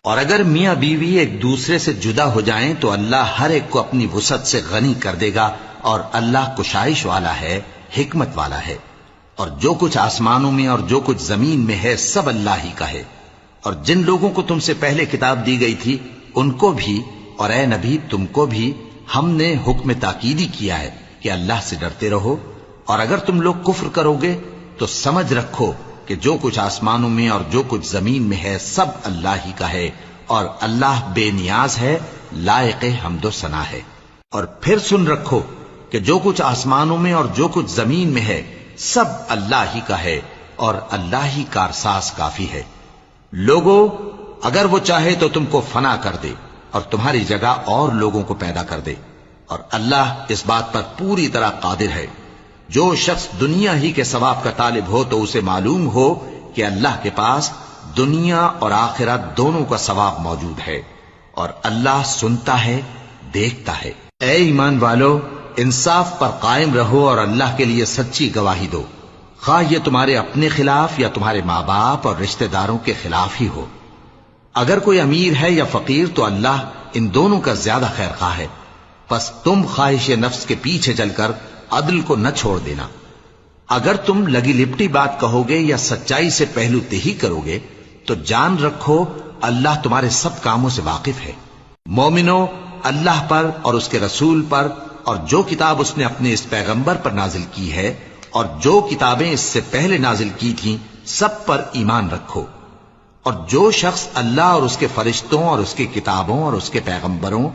اور اگر میاں بیوی ایک دوسرے سے جدا ہو جائیں تو اللہ ہر ایک کو اپنی وسعت سے غنی کر دے گا، اور اللہ کشائش والا ہے، حکمت والا ہے۔ اور جو کچھ آسمانوں میں اور جو کچھ زمین میں ہے سب اللہ ہی کا ہے۔ اور جن لوگوں کو تم سے پہلے کتاب دی گئی تھی ان کو بھی اور اے نبی تم کو بھی ہم نے حکم تاکیدی کیا ہے کہ اللہ سے ڈرتے رہو، اور اگر تم لوگ کفر کرو گے تو سمجھ رکھو کہ جو کچھ آسمانوں میں اور جو کچھ زمین میں ہے سب اللہ ہی کا ہے، اور اللہ بے نیاز ہے، لائق حمد و ثنا ہے۔ اور پھر سن رکھو کہ جو کچھ آسمانوں میں اور جو کچھ زمین میں ہے سب اللہ ہی کا ہے، اور اللہ ہی کارساز کافی ہے۔ لوگو اگر وہ چاہے تو تم کو فنا کر دے اور تمہاری جگہ اور لوگوں کو پیدا کر دے، اور اللہ اس بات پر پوری طرح قادر ہے۔ جو شخص دنیا ہی کے ثواب کا طالب ہو تو اسے معلوم ہو کہ اللہ کے پاس دنیا اور آخرت دونوں کا ثواب موجود ہے، اور اللہ سنتا ہے، دیکھتا ہے۔ اے ایمان والو، انصاف پر قائم رہو اور اللہ کے لیے سچی گواہی دو، خواہ یہ تمہارے اپنے خلاف یا تمہارے ماں باپ اور رشتہ داروں کے خلاف ہی ہو۔ اگر کوئی امیر ہے یا فقیر تو اللہ ان دونوں کا زیادہ خیر خواہ ہے، پس تم خواہش نفس کے پیچھے چل کر عدل کو نہ چھوڑ دینا۔ اگر تم لگی لپٹی بات کہو گے یا سچائی سے پہلو تہی کرو گے تو جان رکھو اللہ تمہارے سب کاموں سے واقف ہے۔ مومنو، اللہ پر اور اس کے رسول پر اور جو کتاب اس نے اپنے اس پیغمبر پر نازل کی ہے اور جو کتابیں اس سے پہلے نازل کی تھیں سب پر ایمان رکھو۔ اور جو شخص اللہ اور اس کے فرشتوں اور اس کے کتابوں اور اس کے پیغمبروں